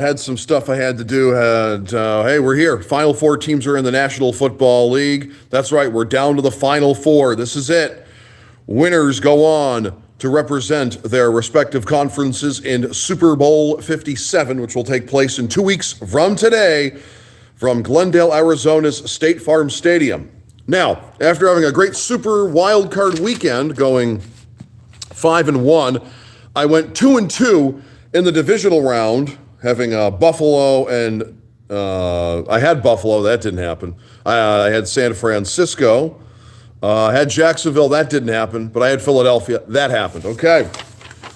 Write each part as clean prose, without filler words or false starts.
Had some stuff I had to do. Hey, we're here. Final four teams are in the National Football League. That's right. We're down to the final four. This is it. Winners go on to represent their respective conferences in Super Bowl 57, which will take place in 2 weeks from today from Glendale, Arizona's State Farm Stadium. Now, after having a great Super Wild Card weekend, going 5-1, I went 2-2 in the divisional round, having Buffalo and I had Buffalo. That didn't happen. I had San Francisco. I had Jacksonville. That didn't happen. But I had Philadelphia. That happened. Okay.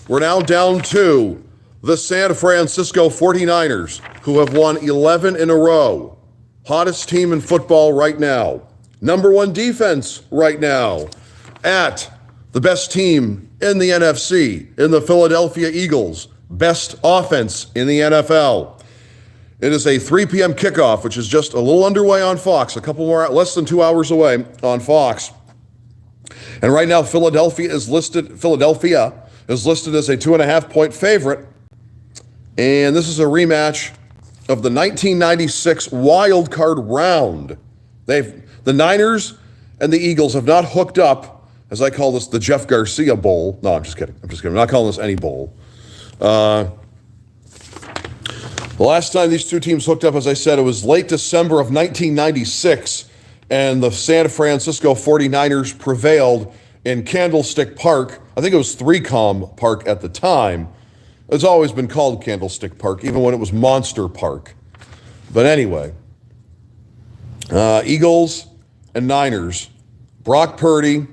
We're now down to the San Francisco 49ers, who have won 11 in a row. Hottest team in football right now. Number one defense right now. At the best team in the NFC, in the Philadelphia Eagles. Best offense in the NFL. It is a 3 p.m. kickoff, which is just a little underway on Fox, a couple more, less than 2 hours away on Fox. And right now, Philadelphia is listed as a 2.5-point favorite. And this is a rematch of the 1996 wild card round. The Niners and the Eagles have not hooked up, as I call this, the Jeff Garcia Bowl. No, I'm just kidding. I'm not calling this any bowl. The last time these two teams hooked up, as I said, it was late December of 1996, and the San Francisco 49ers prevailed in Candlestick Park. I think it was 3Com Park at the time. It's always been called Candlestick Park, even when it was Monster Park. But anyway, Eagles and Niners. Brock Purdy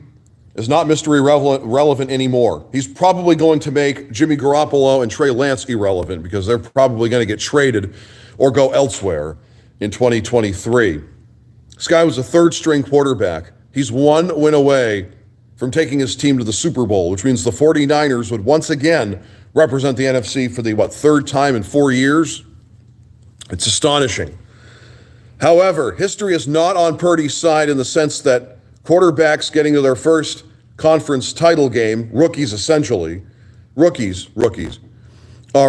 is not mystery relevant anymore. He's probably going to make Jimmy Garoppolo and Trey Lance irrelevant because they're probably going to get traded or go elsewhere in 2023. This guy was a third-string quarterback. He's 1 win away from taking his team to the Super Bowl, which means the 49ers would once again represent the NFC for the, third time in 4 years? It's astonishing. However, history is not on Purdy's side in the sense that quarterbacks getting to their first conference title game, rookies, are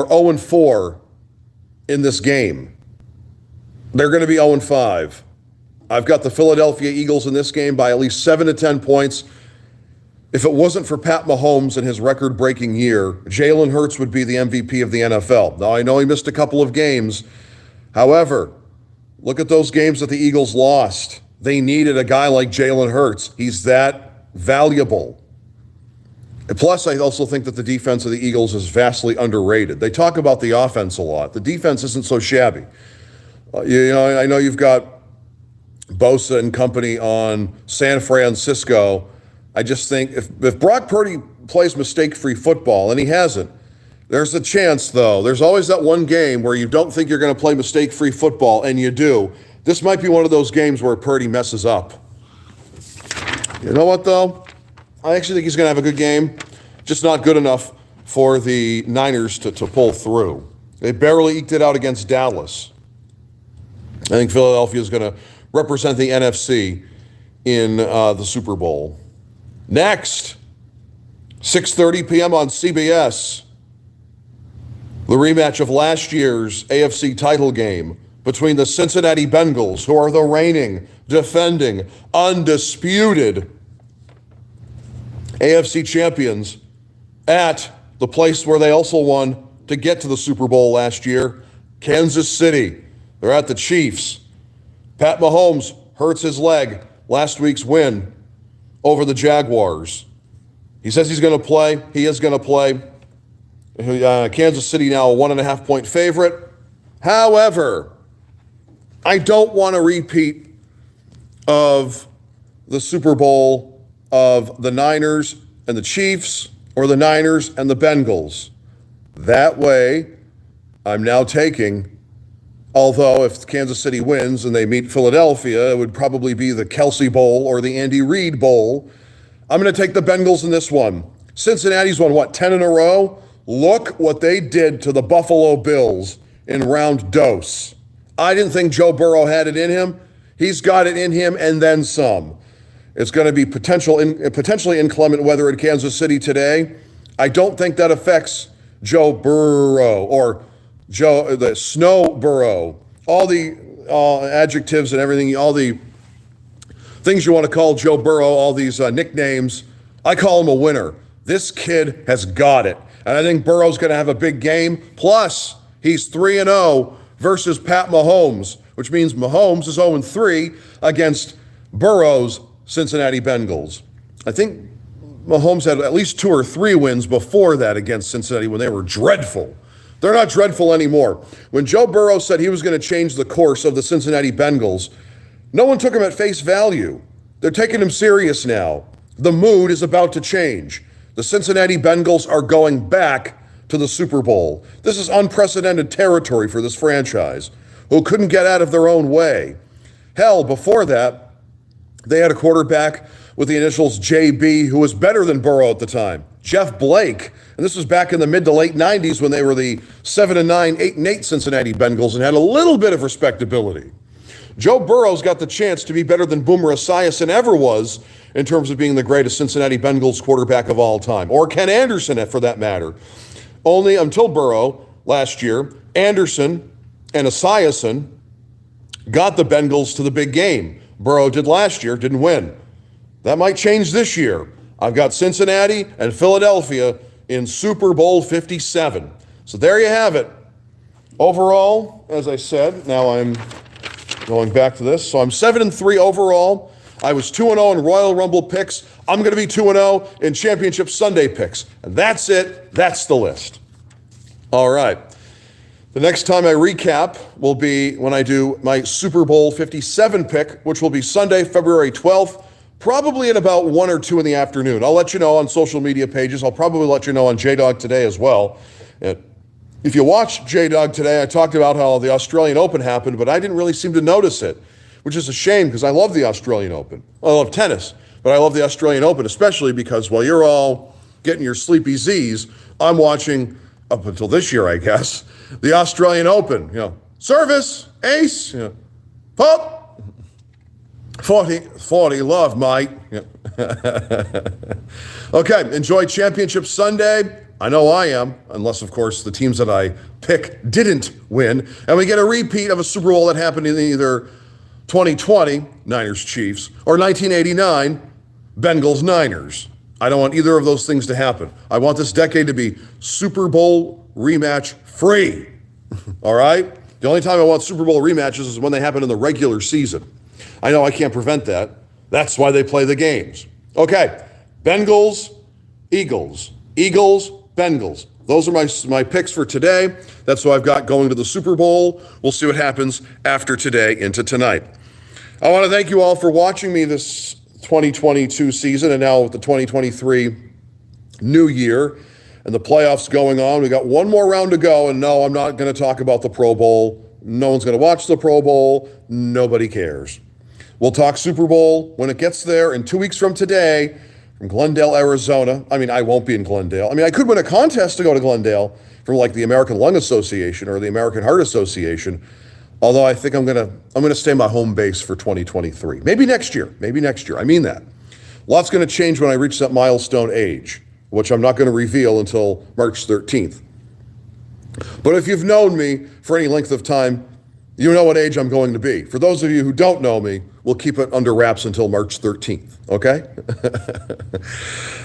0-4 in this game. They're going to be 0-5. I've got the Philadelphia Eagles in this game by at least 7 to 10 points. If it wasn't for Pat Mahomes and his record-breaking year, Jalen Hurts would be the MVP of the NFL. Now, I know he missed a couple of games. However, look at those games that the Eagles lost. They needed a guy like Jalen Hurts. He's that valuable. And plus, I also think that the defense of the Eagles is vastly underrated. They talk about the offense a lot. The defense isn't so shabby. I know you've got Bosa and company on San Francisco. I just think if Brock Purdy plays mistake-free football, and he hasn't, there's a chance, though. There's always that one game where you don't think you're going to play mistake-free football, and you do. This might be one of those games where Purdy messes up. You know what, though? I actually think he's going to have a good game, just not good enough for the Niners to pull through. They barely eked it out against Dallas. I think Philadelphia is going to represent the NFC in the Super Bowl. Next, 6:30 p.m. on CBS, the rematch of last year's AFC title game between the Cincinnati Bengals, who are the reigning, defending, undisputed AFC champions, at the place where they also won to get to the Super Bowl last year, Kansas City. They're at the Chiefs. Pat Mahomes hurts his leg last week's win over the Jaguars. He says he's going to play. He is going to play. Kansas City now a 1.5-point favorite. However, I don't want a repeat of the Super Bowl of the Niners and the Chiefs or the Niners and the Bengals. That way, I'm now taking, although if Kansas City wins and they meet Philadelphia, it would probably be the Kelsey Bowl or the Andy Reid Bowl. I'm going to take the Bengals in this one. Cincinnati's won, 10 in a row? Look what they did to the Buffalo Bills in round dos. I didn't think Joe Burrow had it in him. He's got it in him and then some. It's going to be potentially inclement weather in Kansas City today. I don't think that affects Joe Burrow or the Snowborough, all the adjectives and everything, all the things you want to call Joe Burrow, all these nicknames. I call him a winner. This kid has got it. And I think Burrow's going to have a big game. Plus, he's 3-0 versus Pat Mahomes, which means Mahomes is 0-3 against Burrow's Cincinnati Bengals. I think Mahomes had at least 2 or 3 wins before that against Cincinnati when they were dreadful. They're not dreadful anymore. When Joe Burrow said he was going to change the course of the Cincinnati Bengals, no one took him at face value. They're taking him serious now. The mood is about to change. The Cincinnati Bengals are going back to the Super Bowl. This is unprecedented territory for this franchise, who couldn't get out of their own way. Hell, before that, they had a quarterback with the initials JB who was better than Burrow at the time, Jeff Blake. And this was back in the mid to late 90s when they were the 7-9, 8-8 Cincinnati Bengals and had a little bit of respectability. Joe Burrow's got the chance to be better than Boomer Esiason ever was in terms of being the greatest Cincinnati Bengals quarterback of all time, or Ken Anderson for that matter. Only until Burrow last year, Anderson and Esiason got the Bengals to the big game. Burrow did last year, didn't win. That might change this year. I've got Cincinnati and Philadelphia in Super Bowl 57. So there you have it. Overall, as I said, now I'm going back to this. So I'm 7-3 overall. I was 2-0 in Royal Rumble picks. I'm going to be 2-0 in Championship Sunday picks. And that's it. That's the list. All right. The next time I recap will be when I do my Super Bowl 57 pick, which will be Sunday, February 12th, probably at about 1 or 2 in the afternoon. I'll let you know on social media pages. I'll probably let you know on Dawg today as well. If you watched Dawg today, I talked about how the Australian Open happened, but I didn't really seem to notice it, which is a shame because I love the Australian Open. I love tennis, but I love the Australian Open, especially because while you're all getting your sleepy Z's, I'm watching, up until this year, I guess, the Australian Open. Service, ace, pop, 40 love, mate. Okay, enjoy Championship Sunday. I know I am, unless, of course, the teams that I pick didn't win. And we get a repeat of a Super Bowl that happened in either 2020, Niners-Chiefs, or 1989, Bengals-Niners. I don't want either of those things to happen. I want this decade to be Super Bowl rematch free. All right? The only time I want Super Bowl rematches is when they happen in the regular season. I know I can't prevent that. That's why they play the games. Okay, Bengals, Eagles, Eagles, Bengals. Those are my picks for today. That's what I've got going to the Super Bowl. We'll see what happens after today into tonight. I want to thank you all for watching me this 2022 season and now with the 2023 new year and the playoffs going on. We got one more round to go, and no, I'm not going to talk about the Pro Bowl. No one's going to watch the Pro Bowl. Nobody cares. We'll talk Super Bowl when it gets there in 2 weeks from today from Glendale, Arizona. I mean, I won't be in Glendale. I mean, I could win a contest to go to Glendale from like the American Lung Association or the American Heart Association. Although I think I'm gonna stay my home base for 2023. Maybe next year. I mean that. Lots going to change when I reach that milestone age, which I'm not going to reveal until March 13th. But if you've known me for any length of time, you know what age I'm going to be. For those of you who don't know me, we'll keep it under wraps until March 13th, okay?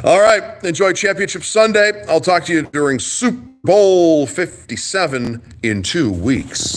All right, enjoy Championship Sunday. I'll talk to you during Super Bowl 57 in 2 weeks.